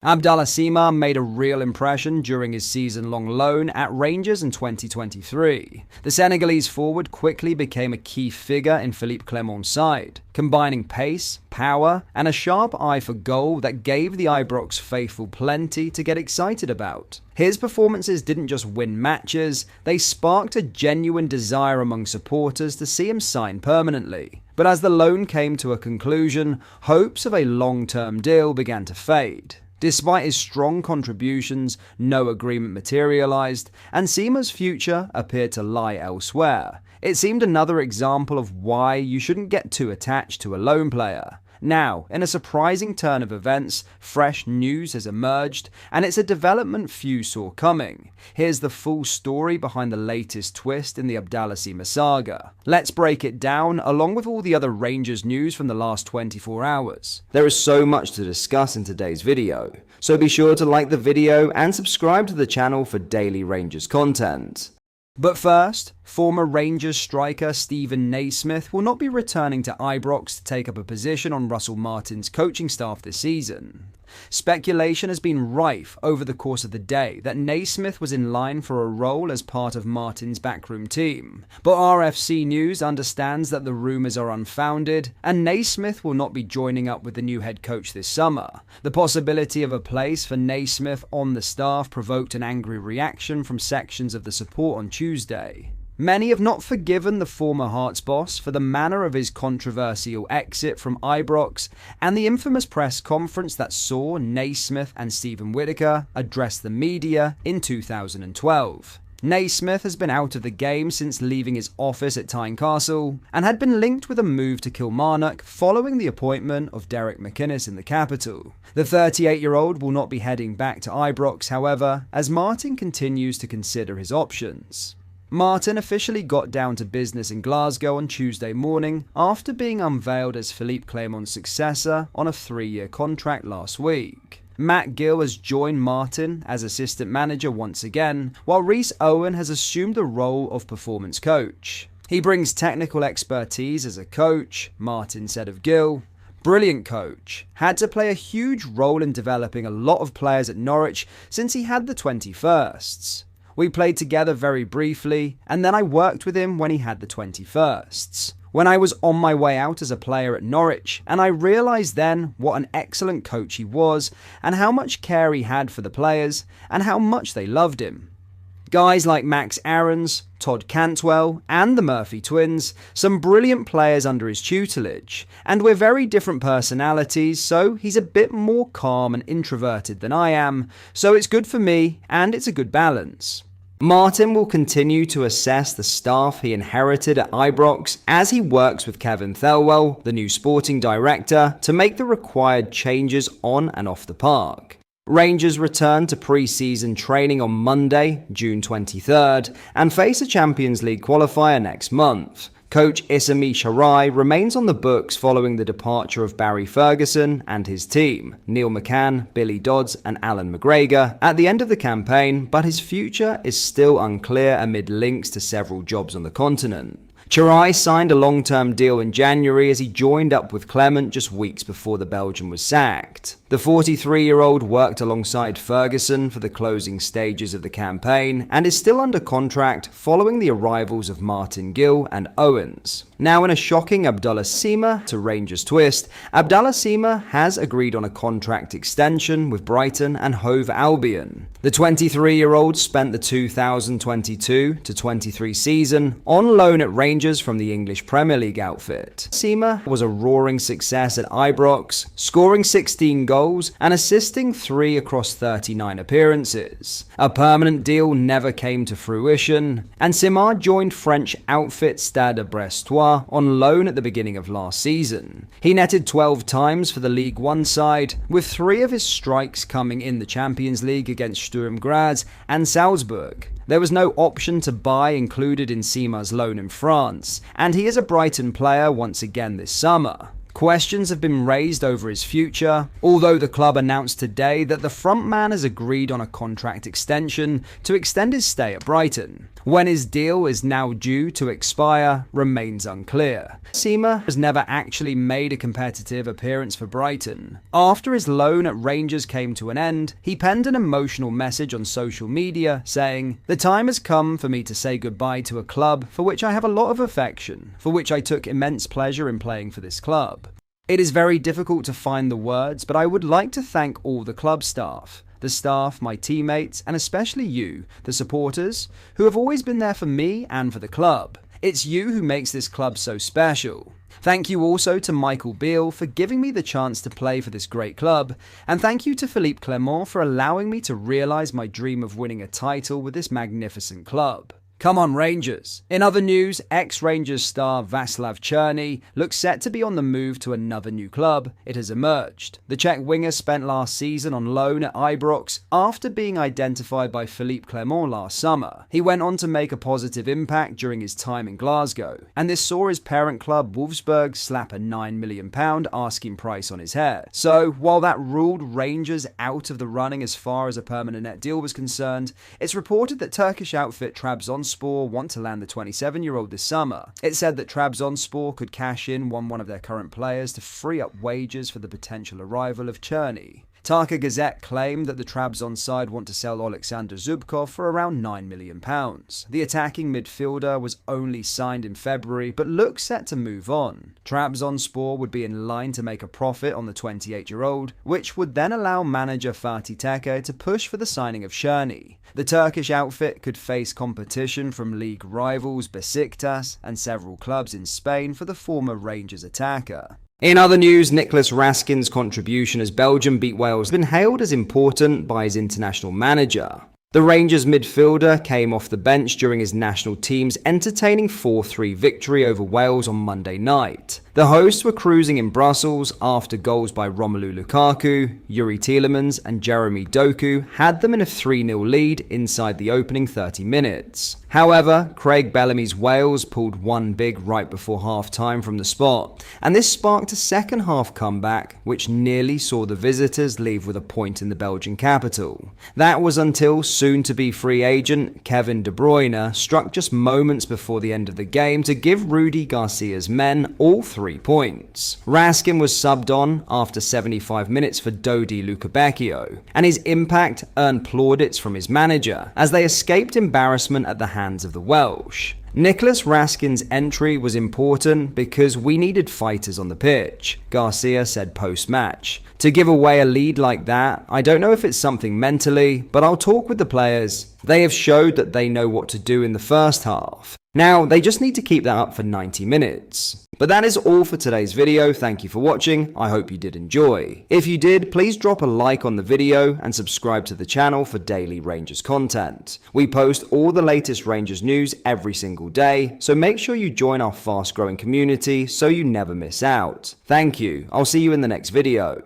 Abdullah Sima made a real impression during his season-long loan at Rangers in 2023. The Senegalese forward quickly became a key figure in Philippe Clement's side, combining pace, power, and a sharp eye for goal that gave the Ibrox faithful plenty to get excited about. His performances didn't just win matches, they sparked a genuine desire among supporters to see him sign permanently. But as the loan came to a conclusion, hopes of a long-term deal began to fade. Despite his strong contributions, no agreement materialized, and Sima's future appeared to lie elsewhere. It seemed another example of why you shouldn't get too attached to a loan player. Now, in a surprising turn of events, fresh news has emerged, and it's a development few saw coming. Here's the full story behind the latest twist in the Abdullah Sima saga. Let's break it down, along with all the other Rangers news from the last 24 hours. There is so much to discuss in today's video, so be sure to like the video and subscribe to the channel for daily Rangers content. But first, former Rangers striker Steven Naysmith will not be returning to Ibrox to take up a position on Russell Martin's coaching staff this season. Speculation has been rife over the course of the day that Naysmith was in line for a role as part of Martin's backroom team, but RFC News understands that the rumours are unfounded and Naysmith will not be joining up with the new head coach this summer. The possibility of a place for Naysmith on the staff provoked an angry reaction from sections of the support on Tuesday. Many have not forgiven the former Hearts boss for the manner of his controversial exit from Ibrox and the infamous press conference that saw Naysmith and Stephen Whittaker address the media in 2012. Naysmith has been out of the game since leaving his office at Tynecastle and had been linked with a move to Kilmarnock following the appointment of Derek McInnes in the capital. The 38-year-old will not be heading back to Ibrox, however, as Martin continues to consider his options. Martin officially got down to business in Glasgow on Tuesday morning after being unveiled as Philippe Clement's successor on a 3-year contract last week. Matt Gill has joined Martin as assistant manager once again, while Rhys Owen has assumed the role of performance coach. He brings technical expertise as a coach, Martin said of Gill. Brilliant coach. Had to play a huge role in developing a lot of players at Norwich since he had the 21sts. We played together very briefly, and then I worked with him when he had the 21sts. When I was on my way out as a player at Norwich, and I realised then what an excellent coach he was, and how much care he had for the players, and how much they loved him. Guys like Max Aarons, Todd Cantwell, and the Murphy twins, some brilliant players under his tutelage, and we're very different personalities, so he's a bit more calm and introverted than I am, so it's good for me, and it's a good balance. Martin will continue to assess the staff he inherited at Ibrox as he works with Kevin Thelwell, the new sporting director, to make the required changes on and off the park. Rangers return to pre-season training on Monday, June 23rd, and face a Champions League qualifier next month. Coach Issami Sharai remains on the books following the departure of Barry Ferguson and his team, Neil McCann, Billy Dodds and Alan McGregor, at the end of the campaign, but his future is still unclear amid links to several jobs on the continent. Churnney signed a long-term deal in January as he joined up with Clement just weeks before the Belgian was sacked. The 43-year-old worked alongside Ferguson for the closing stages of the campaign and is still under contract following the arrivals of Martin Gill and Owens. Now, in a shocking Abdullah Sima to Rangers twist, Abdullah Sima has agreed on a contract extension with Brighton and Hove Albion. The 23-year-old spent the 2022-23 season on loan at Rangers from the English Premier League outfit. Sima was a roaring success at Ibrox, scoring 16 goals and assisting 3 across 39 appearances. A permanent deal never came to fruition, and Sima joined French outfit Stade Brestois on loan at the beginning of last season. He netted 12 times for the League One side, with 3 of his strikes coming in the Champions League against Sturm Graz and Salzburg. There was no option to buy included in Sima's loan in France, and he is a Brighton player once again this summer. Questions have been raised over his future, although the club announced today that the frontman has agreed on a contract extension to extend his stay at Brighton. When his deal is now due to expire remains unclear. Sima has never actually made a competitive appearance for Brighton. After his loan at Rangers came to an end, he penned an emotional message on social media saying, "The time has come for me to say goodbye to a club for which I have a lot of affection, for which I took immense pleasure in playing for this club. It is very difficult to find the words, but I would like to thank all the club staff, my teammates, and especially you, the supporters, who have always been there for me and for the club. It's you who makes this club so special. Thank you also to Michael Beale for giving me the chance to play for this great club, and thank you to Philippe Clement for allowing me to realise my dream of winning a title with this magnificent club. Come on, Rangers." In other news, ex-Rangers star Vaslav Churnney looks set to be on the move to another new club. It has emerged. The Czech winger spent last season on loan at Ibrox after being identified by Philippe Clement last summer. He went on to make a positive impact during his time in Glasgow, and this saw his parent club Wolfsburg slap a £9 million asking price on his head. So, while that ruled Rangers out of the running as far as a permanent net deal was concerned, it's reported that Turkish outfit Trabzon want to land the 27-year-old this summer. It said that Trabzonspor could cash in on one of their current players to free up wages for the potential arrival of Churnney. Tarka Gazette claimed that the Trabzon side want to sell Alexander Zubkov for around £9 million. The attacking midfielder was only signed in February, but looks set to move on. Trabzonspor would be in line to make a profit on the 28-year-old, which would then allow manager Fatih Tekke to push for the signing of Churnney. The Turkish outfit could face competition from league rivals Besiktas and several clubs in Spain for the former Rangers attacker. In other news, Nicolas Raskin's contribution as Belgium beat Wales has been hailed as important by his international manager. The Rangers midfielder came off the bench during his national team's entertaining 4-3 victory over Wales on Monday night. The hosts were cruising in Brussels after goals by Romelu Lukaku, Yuri Tielemans and Jeremy Doku had them in a 3-0 lead inside the opening 30 minutes. However, Craig Bellamy's Wales pulled one big right before half-time from the spot, and this sparked a second-half comeback which nearly saw the visitors leave with a point in the Belgian capital. That was until soon-to-be free agent Kevin De Bruyne struck just moments before the end of the game to give Rudy Garcia's men all 3 points. Raskin was subbed on after 75 minutes for Dodi Lukebakio, and his impact earned plaudits from his manager as they escaped embarrassment at the hands of the Welsh. Nicolas Raskin's entry was important because we needed fighters on the pitch, Garcia said post-match. To give away a lead like that, I don't know if it's something mentally, but I'll talk with the players. They have showed that they know what to do in the first half. Now, they just need to keep that up for 90 minutes. But that is all for today's video. Thank you for watching. I hope you did enjoy. If you did, please drop a like on the video and subscribe to the channel for daily Rangers content. We post all the latest Rangers news every single day, so make sure you join our fast-growing community so you never miss out. Thank you. I'll see you in the next video.